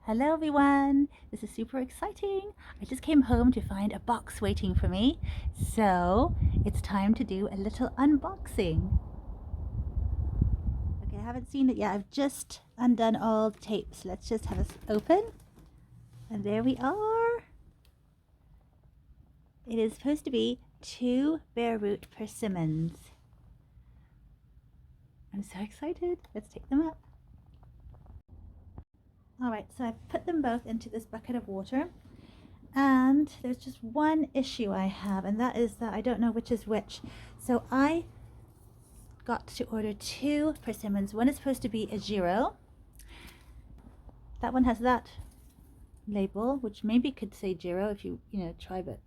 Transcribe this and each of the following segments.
Hello everyone! This is super exciting. I just came home to find a box waiting for me. So it's time to do a little unboxing. Okay, I haven't seen it yet. I've just undone all the tapes. Let's just have this open. And there we are. It is supposed to be 2 bare root persimmons. I'm so excited. Let's take them up. Alright, so I've put them both into this bucket of water. And there's just one issue I have, and that is that I don't know which is which. So I got to order 2 persimmons. One is supposed to be a Giro. That one has that label, which maybe could say Giro if you try, but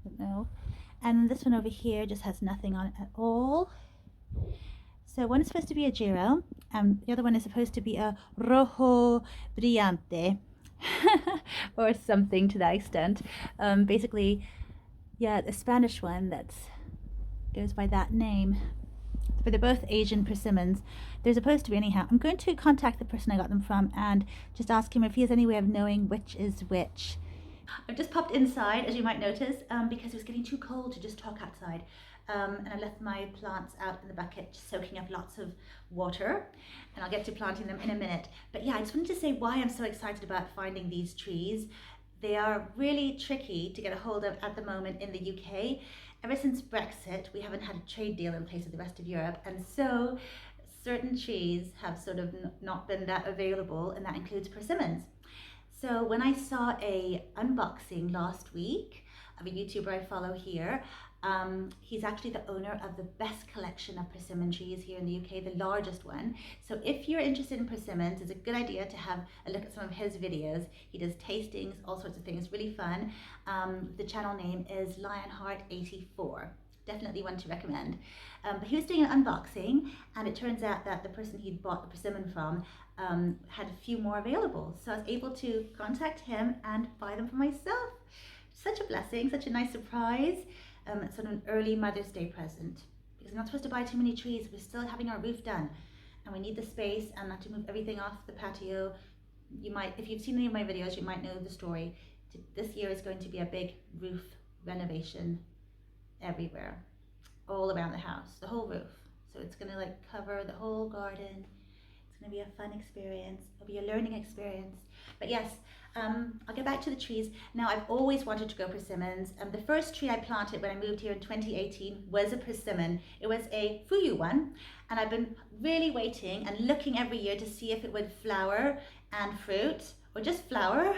I don't know. And this one over here just has nothing on it at all. So one is supposed to be a Giro, and the other one is supposed to be a Rojo Brillante. Or something to that extent. Basically, yeah, the Spanish one that goes by that name. But they're both Asian persimmons. They're supposed to be anyhow. I'm going to contact the person I got them from and just ask him if he has any way of knowing which is which. I've just popped inside, as you might notice, because it was getting too cold to just talk outside. And I left my plants out in the bucket, just soaking up lots of water, and I'll get to planting them in a minute. But yeah, I just wanted to say why I'm so excited about finding these trees. They are really tricky to get a hold of at the moment in the UK. Ever since Brexit, we haven't had a trade deal in place with the rest of Europe, and so certain trees have sort of not been that available, and that includes persimmons. So when I saw a unboxing last week of a YouTuber I follow here, he's actually the owner of the best collection of persimmon trees here in the UK, the largest one. So if you're interested in persimmons, it's a good idea to have a look at some of his videos. He does tastings, all sorts of things, really fun. The channel name is Lionheart84. Definitely one to recommend. But he was doing an unboxing, and it turns out that the person he'd bought the persimmon from had a few more available. So I was able to contact him and buy them for myself. Such a blessing, such a nice surprise. It's sort of an early Mother's Day present, because we're not supposed to buy too many trees. We're still having our roof done, and we need the space and not to move everything off the patio. You might, if you've seen any of my videos, you might know the story. This year is going to be a big roof renovation everywhere, all around the house, the whole roof. So it's going to like cover the whole garden. It's going to be a fun experience. It'll be a learning experience. But yes, I'll get back to the trees. Now, I've always wanted to grow persimmons. The first tree I planted when I moved here in 2018 was a persimmon. It was a Fuyu one, and I've been really waiting and looking every year to see if it would flower and fruit, or just flower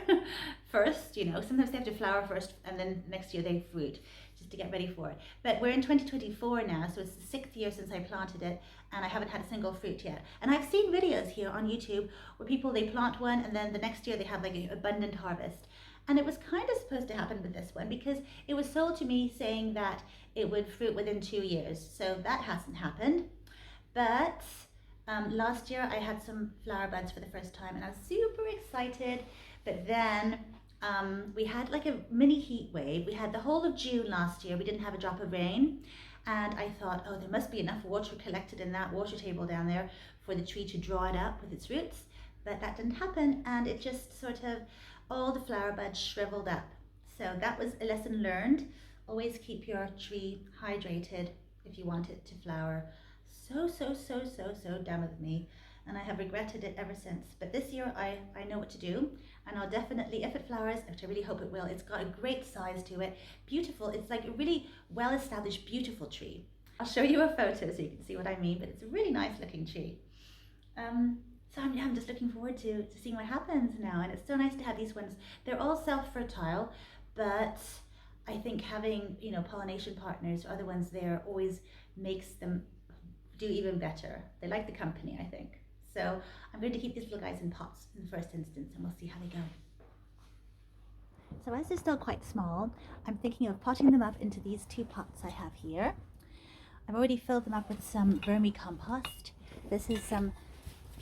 first. Sometimes they have to flower first and then next year they fruit, just to get ready for it. But we're in 2024 now, so it's the 6th year since I planted it, and I haven't had a single fruit yet. And I've seen videos here on YouTube where people, they plant one and then the next year they have like an abundant harvest. And it was kind of supposed to happen with this one, because it was sold to me saying that it would fruit within 2 years. So that hasn't happened. But last year I had some flower buds for the first time, and I was super excited. But then we had like a mini heat wave. We had the whole of June last year. We didn't have a drop of rain. And I thought, oh, there must be enough water collected in that water table down there for the tree to draw it up with its roots. But that didn't happen, and it just sort of, all the flower buds shriveled up. So that was a lesson learned. Always keep your tree hydrated if you want it to flower. So done with me, and I have regretted it ever since. But this year I know what to do, and I'll definitely, if it flowers, which I really hope it will, it's got a great size to it, beautiful. It's like a really well established, beautiful tree. I'll show you a photo so you can see what I mean, but it's a really nice looking tree. So I'm just looking forward to seeing what happens now, and it's so nice to have these ones. They're all self-fertile, but I think having pollination partners or other ones there always makes them do even better. They like the company, I think. So I'm going to keep these little guys in pots in the first instance, and we'll see how they go. So as they're still quite small, I'm thinking of potting them up into these 2 pots I have here. I've already filled them up with some vermicompost. This is some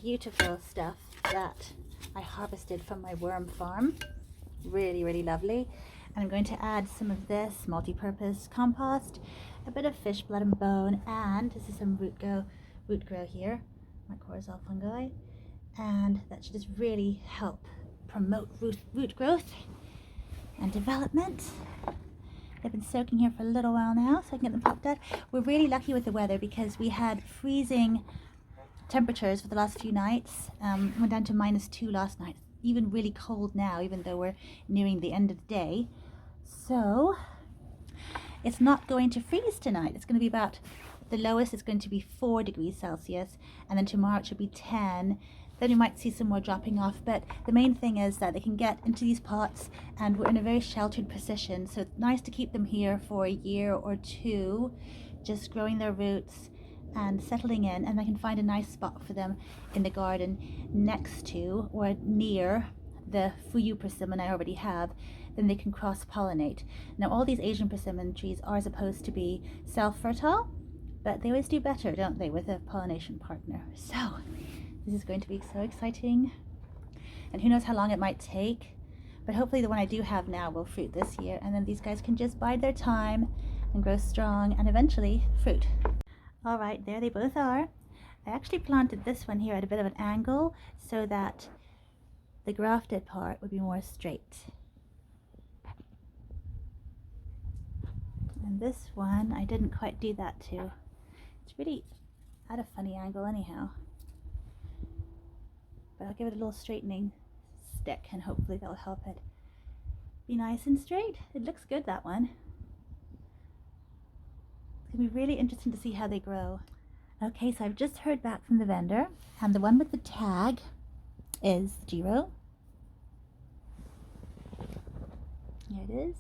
beautiful stuff that I harvested from my worm farm. Really lovely. And I'm going to add some of this multi-purpose compost, a bit of fish blood and bone, and this is some root grow here, mycorrhizal fungi, and that should just really help promote root growth and development. They've been soaking here for a little while now, so I can get them popped out. We're really lucky with the weather because we had freezing temperatures for the last few nights. Went down to -2 last night. Even really cold now, even though we're nearing the end of the day. So it's not going to freeze tonight. It's going to be about, the lowest is going to be 4 degrees Celsius, and then tomorrow it should be 10. Then we might see some more dropping off, but the main thing is that they can get into these pots, and we're in a very sheltered position, so it's nice to keep them here for a year or two, just growing their roots and settling in, and I can find a nice spot for them in the garden next to or near the Fuyu persimmon I already have. Then they can cross-pollinate. Now all these Asian persimmon trees are supposed to be self-fertile, but they always do better, don't they, with a pollination partner. So this is going to be so exciting, and who knows how long it might take, but hopefully the one I do have now will fruit this year, and then these guys can just bide their time and grow strong and eventually fruit. All right, there they both are. I actually planted this one here at a bit of an angle so that the grafted part would be more straight. And this one, I didn't quite do that too. It's really at a funny angle anyhow. But I'll give it a little straightening stick and hopefully that'll help it be nice and straight. It looks good, that one. It's going to be really interesting to see how they grow. Okay, so I've just heard back from the vendor, and the one with the tag is Jiro. Here it is.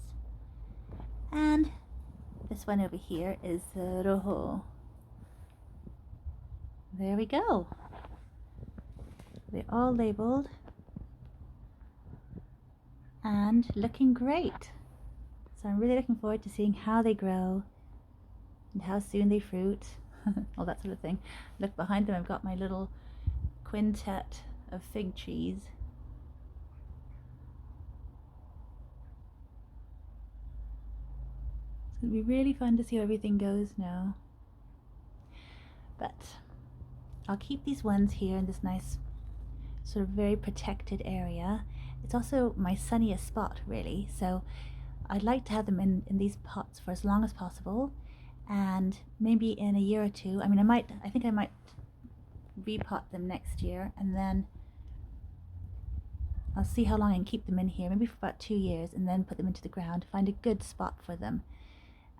And this one over here is Roho. There we go. They're all labeled and looking great. So I'm really looking forward to seeing how they grow and how soon they fruit, all that sort of thing. Look behind them, I've got my little quintet of fig trees. It's going to be really fun to see how everything goes now. But I'll keep these ones here in this nice sort of very protected area. It's also my sunniest spot, really, so I'd like to have them in these pots for as long as possible, and maybe in a year or two, I think I might repot them next year, and then I'll see how long I can keep them in here, maybe for about 2 years, and then put them into the ground, find a good spot for them,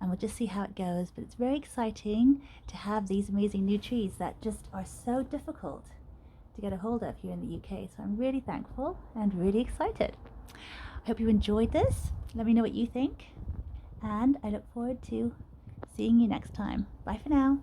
and we'll just see how it goes. But it's very exciting to have these amazing new trees that just are so difficult to get a hold of here in the UK. So I'm really thankful and really excited. I hope you enjoyed this. Let me know what you think, and I look forward to seeing you next time. Bye for now.